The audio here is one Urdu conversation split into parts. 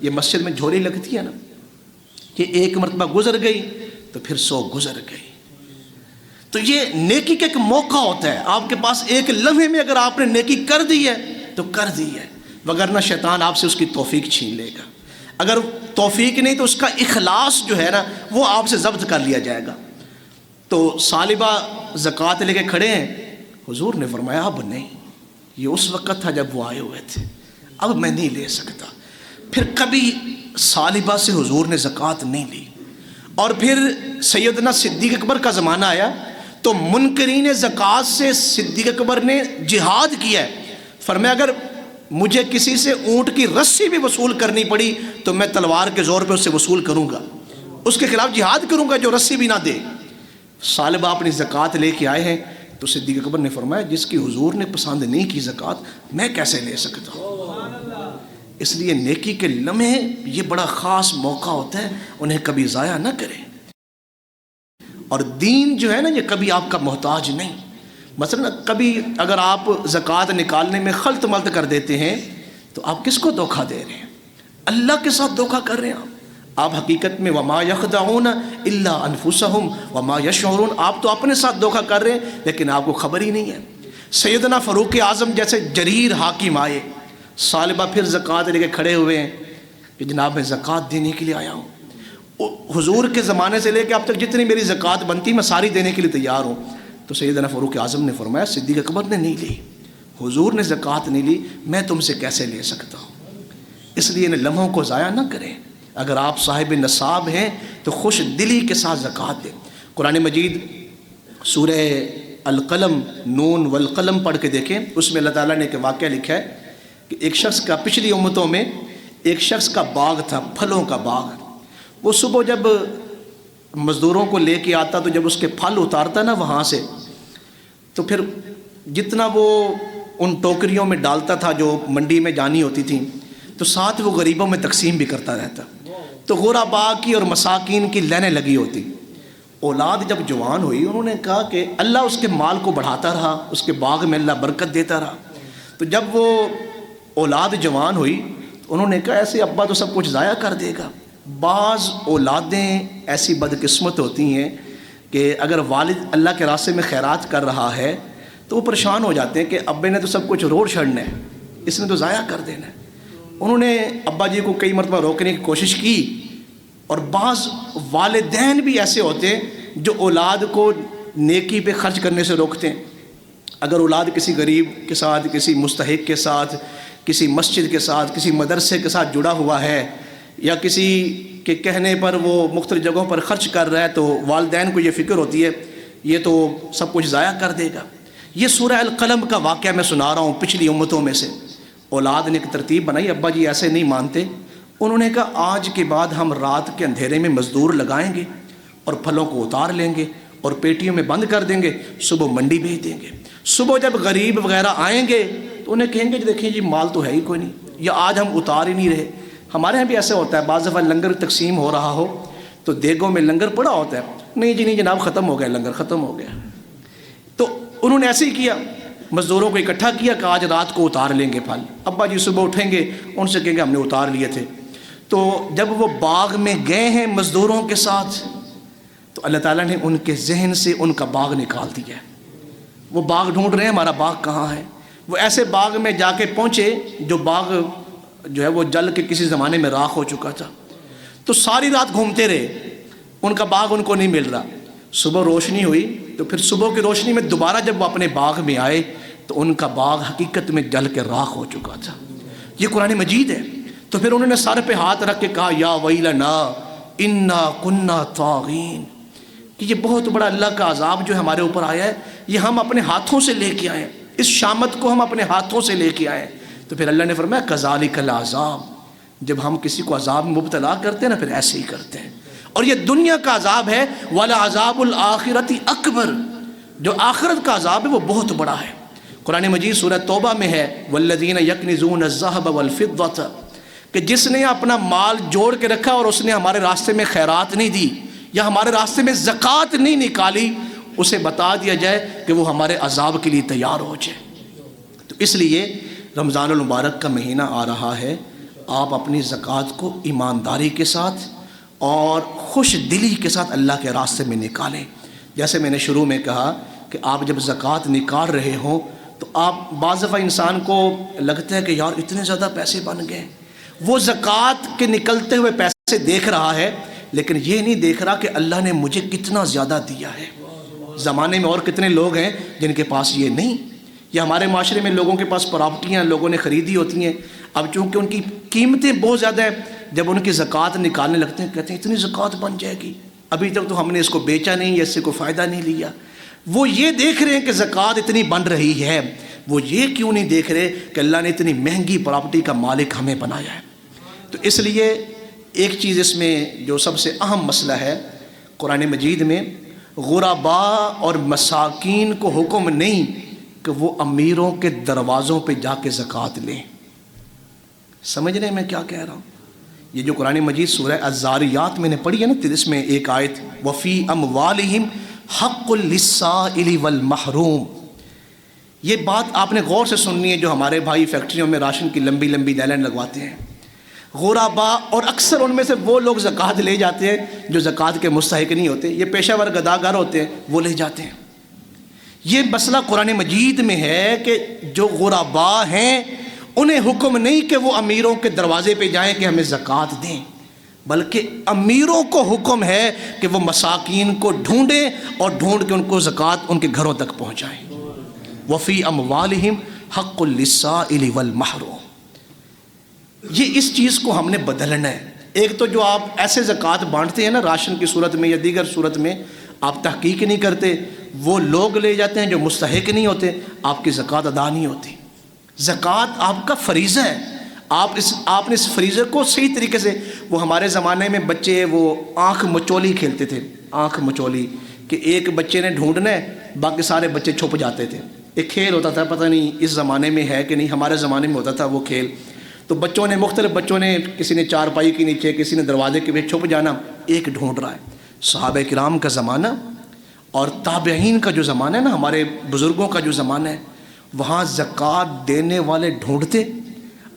یہ مسجد میں جھولی لگتی ہے نا، کہ ایک مرتبہ گزر گئی تو پھر 100 گزر گئی. تو یہ نیکی کا ایک موقع ہوتا ہے. آپ کے پاس ایک لمحے میں اگر آپ نے نیکی کر دی ہے تو کر دی ہے، وگرنہ شیطان آپ سے اس کی توفیق چھین لے گا. اگر توفیق نہیں تو اس کا اخلاص جو ہے نا وہ آپ سے ضبط کر لیا جائے گا. تو صالبہ زکوٰۃ لے کے کھڑے ہیں. حضور نے فرمایا اب نہیں، یہ اس وقت تھا جب وہ آئے ہوئے تھے، اب میں نہیں لے سکتا. پھر کبھی صالبہ سے حضور نے زکوٰۃ نہیں لی. اور پھر سیدنا صدیق اکبر کا زمانہ آیا تو منکرین زکوٰۃ سے صدیق اکبر نے جہاد کیا ہے. فرمایا اگر مجھے کسی سے اونٹ کی رسی بھی وصول کرنی پڑی تو میں تلوار کے زور پہ اس سے وصول کروں گا، اس کے خلاف جہاد کروں گا جو رسی بھی نہ دے. صالبہ اپنی زکوٰۃ لے کے آئے ہیں تو صدیق اکبر نے فرمایا جس کی حضور نے پسند نہیں کی زکوٰۃ میں کیسے لے سکتا ہوں. اس لیے نیکی کے لمحے یہ بڑا خاص موقع ہوتا ہے، انہیں کبھی ضائع نہ کریں. اور دین جو ہے نا یہ کبھی آپ کا محتاج نہیں. مثلا کبھی اگر آپ زکوٰۃ نکالنے میں خلط ملط کر دیتے ہیں تو آپ کس کو دھوکہ دے رہے ہیں؟ اللہ کے ساتھ دھوکہ کر رہے ہیں آپ حقیقت میں وما یخدعون الا انفسہم وما یشعرون. آپ تو اپنے ساتھ دھوکہ کر رہے ہیں لیکن آپ کو خبر ہی نہیں ہے. سیدنا فاروق اعظم جیسے جریر حاکم آئے، صالبہ پھر زکوٰۃ لے کے کھڑے ہوئے ہیں کہ جناب میں زکوٰۃ دینے کے لیے آیا ہوں. حضور کے زمانے سے لے کے اب تک جتنی میری زکوٰۃ بنتی میں ساری دینے کے لیے تیار ہوں. تو سیدنا فاروق اعظم نے فرمایا صدیق اکبر نے نہیں لی، حضور نے زکوٰۃ نہیں لی، میں تم سے کیسے لے سکتا ہوں. اس لیے ان لمحوں کو ضائع نہ کریں. اگر آپ صاحب نصاب ہیں تو خوش دلی کے ساتھ زکوٰۃ دیں. قرآن مجید سورہ القلم نون والقلم پڑھ کے دیکھیں، اس میں اللہ تعالیٰ نے ایک واقعہ لکھا ہے کہ ایک شخص کا پچھلی امتوں میں ایک شخص کا باغ تھا، پھلوں کا باغ. وہ صبح جب مزدوروں کو لے کے آتا تو جب اس کے پھل اتارتا نا وہاں سے تو پھر جتنا وہ ان ٹوکریوں میں ڈالتا تھا جو منڈی میں جانی ہوتی تھیں تو ساتھ وہ غریبوں میں تقسیم بھی کرتا رہتا. تو غرباء کی اور مساکین کی لینیں لگی ہوتی. اولاد جب جوان ہوئی انہوں نے کہا کہ اللہ اس کے مال کو بڑھاتا رہا، اس کے باغ میں اللہ برکت دیتا رہا. تو جب وہ اولاد جوان ہوئی تو انہوں نے کہا ایسے ابا تو سب کچھ ضائع کر دے گا. بعض اولادیں ایسی بدقسمت ہوتی ہیں کہ اگر والد اللہ کے راستے میں خیرات کر رہا ہے تو وہ پریشان ہو جاتے ہیں کہ ابے نے تو سب کچھ روڑ چھڑنا ہے، اس نے تو ضائع کر دینا ہے. انہوں نے ابا جی کو کئی مرتبہ روکنے کی کوشش کی. اور بعض والدین بھی ایسے ہوتے ہیں جو اولاد کو نیکی پہ خرچ کرنے سے روکتے ہیں. اگر اولاد کسی غریب کے ساتھ، کسی مستحق کے ساتھ، کسی مسجد کے ساتھ، کسی مدرسے کے ساتھ جڑا ہوا ہے یا کسی کے کہنے پر وہ مختلف جگہوں پر خرچ کر رہا ہے تو والدین کو یہ فکر ہوتی ہے یہ تو سب کچھ ضائع کر دے گا. یہ سورہ القلم کا واقعہ میں سنا رہا ہوں پچھلی امتوں میں سے. اولاد نے ایک ترتیب بنائی، ابا جی ایسے نہیں مانتے. انہوں نے کہا آج کے بعد ہم رات کے اندھیرے میں مزدور لگائیں گے اور پھلوں کو اتار لیں گے اور پیٹیوں میں بند کر دیں گے، صبح منڈی بھیج دیں گے. صبح جب غریب وغیرہ آئیں گے تو انہیں کہیں گے دیکھیں جی مال تو ہے ہی کوئی نہیں، یا آج ہم اتار ہی نہیں رہے. ہمارے یہاں بھی ایسا ہوتا ہے، بعض دفعہ لنگر تقسیم ہو رہا ہو تو دیگوں میں لنگر پڑا ہوتا ہے، نہیں جی نہیں جناب ختم ہو گیا لنگر، ختم ہو گیا. تو انہوں نے ایسے ہی کیا، مزدوروں کو اکٹھا کیا کہ آج رات کو اتار لیں گے پھل. ابا جی صبح اٹھیں گے ان سے کہیں گے ہم نے اتار لیے تھے. تو جب وہ باغ میں گئے ہیں مزدوروں کے ساتھ تو اللہ تعالیٰ نے ان کے ذہن سے ان کا باغ نکال دیا. وہ باغ ڈھونڈ رہے ہیں ہمارا باغ کہاں ہے. وہ ایسے باغ میں جا کے پہنچے جو باغ جو ہے وہ جل کے کسی زمانے میں راکھ ہو چکا تھا. تو ساری رات گھومتے رہے، ان کا باغ ان کو نہیں مل رہا. صبح روشنی ہوئی تو پھر صبح کی روشنی میں دوبارہ جب وہ اپنے باغ میں آئے تو ان کا باغ حقیقت میں جل کے راکھ ہو چکا تھا. یہ قرآن مجید ہے. تو پھر انہوں نے سر پہ ہاتھ رکھ کے کہا یا ویلنا انا کنا طاغین، کہ یہ بہت بڑا اللہ کا عذاب جو ہمارے اوپر آیا ہے یہ ہم اپنے ہاتھوں سے لے کے آئے ہیں، اس شامت کو ہم اپنے ہاتھوں سے لے کے آئے ہیں. تو پھر اللہ نے فرمایا کذالک العذاب، جب ہم کسی کو عذاب میں مبتلا کرتے ہیں نا پھر ایسے ہی کرتے ہیں. اور یہ دنیا کا عذاب ہے، وَلَعَذَابُ الْآخِرَةِ أَكْبَرُ، جو آخرت کا عذاب ہے وہ بہت بڑا ہے. قرآن مجید سورہ توبہ میں ہے وَالَّذِينَ يَكْنِزُونَ الذَّهَبَ وَالْفِضَّةَ، کہ جس نے اپنا مال جوڑ کے رکھا اور اس نے ہمارے راستے میں خیرات نہیں دی یا ہمارے راستے میں زکوٰۃ نہیں نکالی، اسے بتا دیا جائے کہ وہ ہمارے عذاب کے لیے تیار ہو جائے. تو اس لیے رمضان المبارک کا مہینہ آ رہا ہے آپ اپنی زکوٰۃ کو ایمانداری کے ساتھ اور خوش دلی کے ساتھ اللہ کے راستے میں نکالیں۔ جیسے میں نے شروع میں کہا کہ آپ جب زکوٰۃ نکال رہے ہوں تو آپ بعض دفعہ انسان کو لگتا ہے کہ یار اتنے زیادہ پیسے بن گئے، وہ زکوٰۃ کے نکلتے ہوئے پیسے دیکھ رہا ہے لیکن یہ نہیں دیکھ رہا کہ اللہ نے مجھے کتنا زیادہ دیا ہے۔ زمانے میں اور کتنے لوگ ہیں جن کے پاس یہ نہیں۔ یہ ہمارے معاشرے میں لوگوں کے پاس پراپرٹیاں لوگوں نے خریدی ہوتی ہیں، اب چونکہ ان کی قیمتیں بہت زیادہ ہیں، جب ان کی زکوٰۃ نکالنے لگتے ہیں کہتے ہیں اتنی زکوٰۃ بن جائے گی، ابھی تک تو ہم نے اس کو بیچا نہیں یا اس سے کوئی فائدہ نہیں لیا۔ وہ یہ دیکھ رہے ہیں کہ زکوٰۃ اتنی بن رہی ہے، وہ یہ کیوں نہیں دیکھ رہے کہ اللہ نے اتنی مہنگی پراپرٹی کا مالک ہمیں بنایا ہے۔ تو اس لیے ایک چیز اس میں جو سب سے اہم مسئلہ ہے، قرآن مجید میں غرباء اور مساکین کو حکم نہیں کہ وہ امیروں کے دروازوں پہ جا کے زکوٰۃ لیں۔ سمجھ رہے ہیں میں کیا کہہ رہا ہوں؟ یہ جو قرآن مجید سورہ الذاریات میں نے پڑھی ہے نا، اس میں ایک آیت وفی اموالہم حق للسائل والمحروم، یہ بات آپ نے غور سے سننی ہے۔ جو ہمارے بھائی فیکٹریوں میں راشن کی لمبی لمبی لائنیں لگواتے ہیں، غرباء، اور اکثر ان میں سے وہ لوگ زکوٰۃ لے جاتے ہیں جو زکوٰۃ کے مستحق نہیں ہوتے، یہ پیشہ ور گداگر ہوتے ہیں، وہ لے جاتے ہیں۔ یہ مسئلہ قرآن مجید میں ہے کہ جو غرباء ہیں انہیں حکم نہیں کہ وہ امیروں کے دروازے پہ جائیں کہ ہمیں زکوٰۃ دیں، بلکہ امیروں کو حکم ہے کہ وہ مساکین کو ڈھونڈیں اور ڈھونڈ کے ان کو زکوٰۃ ان کے گھروں تک پہنچائیں۔ وفی اموالہم حق للسائل والمحروم، یہ اس چیز کو ہم نے بدلنا ہے۔ ایک تو جو آپ ایسے زکوٰۃ بانٹتے ہیں نا راشن کی صورت میں یا دیگر صورت میں، آپ تحقیق نہیں کرتے، وہ لوگ لے جاتے ہیں جو مستحق نہیں ہوتے، آپ کی زکوٰۃ ادا نہیں ہوتی۔ زکوٰۃ آپ کا فریضہ ہے، آپ نے اس فریضے کو صحیح طریقے سے، وہ ہمارے زمانے میں بچے وہ آنکھ مچولی کھیلتے تھے، آنکھ مچولی، کہ ایک بچے نے ڈھونڈنا ہے باقی سارے بچے چھپ جاتے تھے۔ ایک کھیل ہوتا تھا، پتہ نہیں اس زمانے میں ہے کہ نہیں، ہمارے زمانے میں ہوتا تھا وہ کھیل۔ تو مختلف بچوں نے، کسی نے چارپائی کے نیچے، کسی نے دروازے کے پیچھے چھپ جانا، ایک ڈھونڈ رہا ہے۔ صحابہ کرام کا زمانہ اور تابعین کا جو زمانہ ہے نا، ہمارے بزرگوں کا جو زمانہ ہے، وہاں زکوٰۃ دینے والے ڈھونڈتے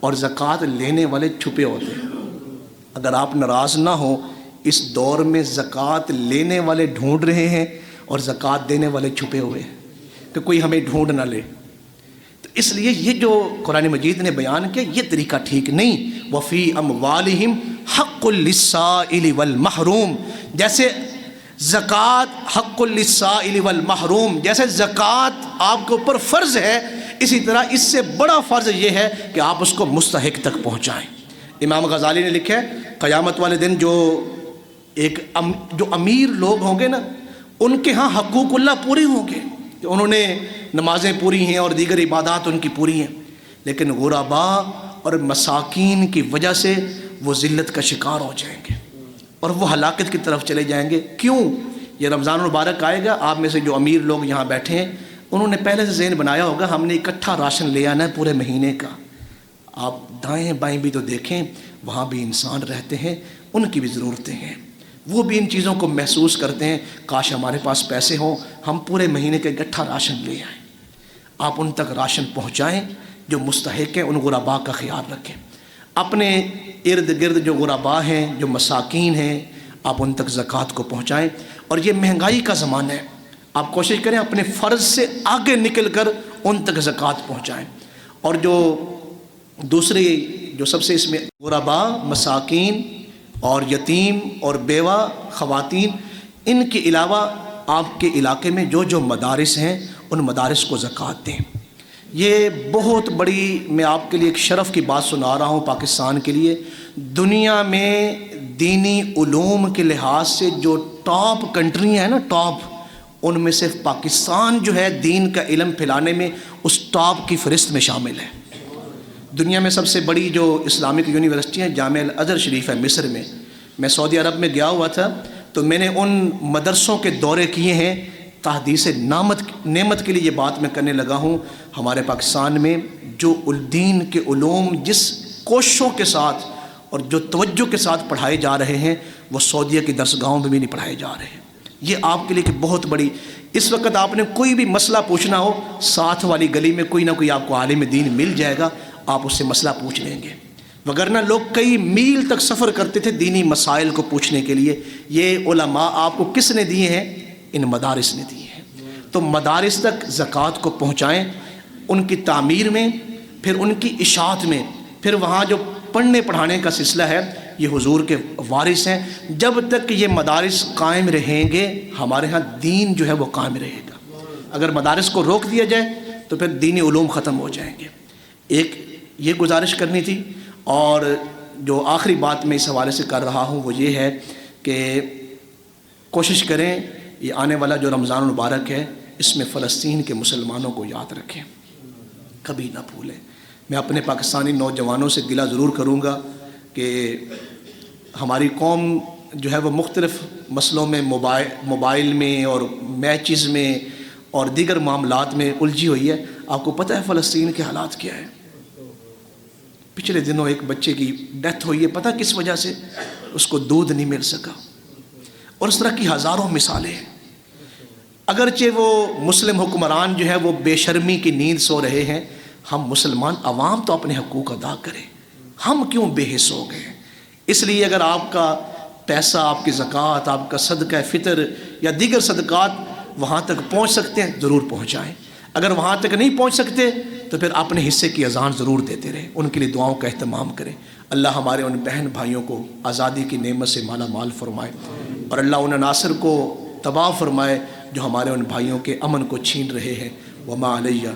اور زکوٰۃ لینے والے چھپے ہوتے۔ اگر آپ ناراض نہ ہو، اس دور میں زکوٰۃ لینے والے ڈھونڈ رہے ہیں اور زکوٰۃ دینے والے چھپے ہوئے ہیں کہ کوئی ہمیں ڈھونڈ نہ لے۔ تو اس لیے یہ جو قرآن مجید نے بیان کیا، یہ طریقہ ٹھیک نہیں۔ وفی اموالہم حق للسائل والمحروم، جیسے زکوٰۃ حق للسائل والمحروم، جیسے زکوٰۃ آپ کے اوپر فرض ہے، اسی طرح اس سے بڑا فرض یہ ہے کہ آپ اس کو مستحق تک پہنچائیں۔ امام غزالی نے لکھا ہے قیامت والے دن جو امیر لوگ ہوں گے نا، ان کے ہاں حقوق اللہ پورے ہوں گے، کہ انہوں نے نمازیں پوری ہیں اور دیگر عبادات ان کی پوری ہیں، لیکن غرباء اور مساکین کی وجہ سے وہ ذلت کا شکار ہو جائیں گے اور وہ ہلاکت کی طرف چلے جائیں گے۔ کیوں؟ یہ رمضان المبارک آئے گا، آپ میں سے جو امیر لوگ یہاں بیٹھے ہیں انہوں نے پہلے سے ذہن بنایا ہوگا ہم نے اکٹھا راشن لے آنا ہے پورے مہینے کا۔ آپ دائیں بائیں بھی تو دیکھیں، وہاں بھی انسان رہتے ہیں، ان کی بھی ضرورتیں ہیں، وہ بھی ان چیزوں کو محسوس کرتے ہیں، کاش ہمارے پاس پیسے ہوں، ہم پورے مہینے کا اکٹھا راشن لے آئیں۔ آپ ان تک راشن پہنچائیں جو مستحق ہیں، ان غرباء کا خیال رکھیں، اپنے ارد گرد جو غرباء ہیں، جو مساکین ہیں، آپ ان تک زکوٰۃ کو پہنچائیں۔ اور یہ مہنگائی کا زمانہ ہے، آپ کوشش کریں اپنے فرض سے آگے نکل کر ان تک زکوٰۃ پہنچائیں۔ اور جو دوسری جو سب سے اس میں غرباء، مساکین اور یتیم اور بیوہ خواتین، ان کے علاوہ آپ کے علاقے میں جو جو مدارس ہیں ان مدارس کو زکوٰۃ دیں۔ یہ بہت بڑی، میں آپ کے لیے ایک شرف کی بات سنا رہا ہوں پاکستان کے لیے، دنیا میں دینی علوم کے لحاظ سے جو ٹاپ کنٹری ہیں نا، ٹاپ، ان میں سے پاکستان جو ہے دین کا علم پھیلانے میں اس ٹاپ کی فہرست میں شامل ہے۔ دنیا میں سب سے بڑی جو اسلامک یونیورسٹی ہیں جامعہ الازہر شریف ہے مصر میں، میں سعودی عرب میں گیا ہوا تھا تو میں نے ان مدرسوں کے دورے کیے ہیں۔ تحدیث نعمت کے لیے یہ بات میں کرنے لگا ہوں، ہمارے پاکستان میں جو دین کے علوم جس کوششوں کے ساتھ اور جو توجہ کے ساتھ پڑھائے جا رہے ہیں، وہ سعودیہ کی درسگاہوں میں بھی نہیں پڑھائے جا رہے ہیں۔ یہ آپ کے لیے کہ بہت بڑی، اس وقت آپ نے کوئی بھی مسئلہ پوچھنا ہو، ساتھ والی گلی میں کوئی نہ کوئی آپ کو عالم دین مل جائے گا، آپ اس سے مسئلہ پوچھ لیں گے۔ وگرنہ لوگ کئی میل تک سفر کرتے تھے دینی مسائل کو پوچھنے کے لیے. یہ علماء آپ کو کس نے دیے ہیں؟ ان مدارس نے دیے ہیں. تو مدارس تک زکوٰۃ کو پہنچائیں، ان کی تعمیر میں، پھر ان کی اشاعت میں. پھر وہاں جو پڑھنے پڑھانے کا سلسلہ ہے یہ حضور کے وارث ہیں. جب تک یہ مدارس قائم رہیں گے ہمارے ہاں دین جو ہے وہ قائم رہے گا. اگر مدارس کو روک دیا جائے تو پھر دینی علوم ختم ہو جائیں گے. ایک یہ گزارش کرنی تھی. اور جو آخری بات میں اس حوالے سے کر رہا ہوں وہ یہ ہے کہ کوشش کریں یہ آنے والا جو رمضان المبارک ہے اس میں فلسطین کے مسلمانوں کو یاد رکھیں، کبھی نہ بھولیں. میں اپنے پاکستانی نوجوانوں سے گلہ ضرور کروں گا کہ ہماری قوم جو ہے وہ مختلف مسئلوں میں موبائل میں اور میچز میں اور دیگر معاملات میں الجھی ہوئی ہے. آپ کو پتہ ہے فلسطین کے حالات کیا ہے؟ پچھلے دنوں ایک بچے کی ڈیتھ ہوئی ہے، پتہ کس وجہ سے؟ اس کو دودھ نہیں مل سکا. اور اس طرح کی ہزاروں مثالیں ہیں. اگرچہ وہ مسلم حکمران جو ہے وہ بے شرمی کی نیند سو رہے ہیں، ہم مسلمان عوام تو اپنے حقوق ادا کریں. ہم کیوں بے حس ہو گئے؟ اس لیے اگر آپ کا پیسہ، آپ کی زکوٰۃ، آپ کا صدقہ فطر یا دیگر صدقات وہاں تک پہنچ سکتے ہیں ضرور پہنچائیں. اگر وہاں تک نہیں پہنچ سکتے تو پھر اپنے حصے کی اذان ضرور دیتے رہیں. ان کے لیے دعاؤں کا اہتمام کریں. اللہ ہمارے ان بہن بھائیوں کو آزادی کی نعمت سے مالا مال فرمائے، اور اللہ ان عناصر کو تباہ فرمائے جو ہمارے ان بھائیوں کے امن کو چھین رہے ہیں. وما علیہ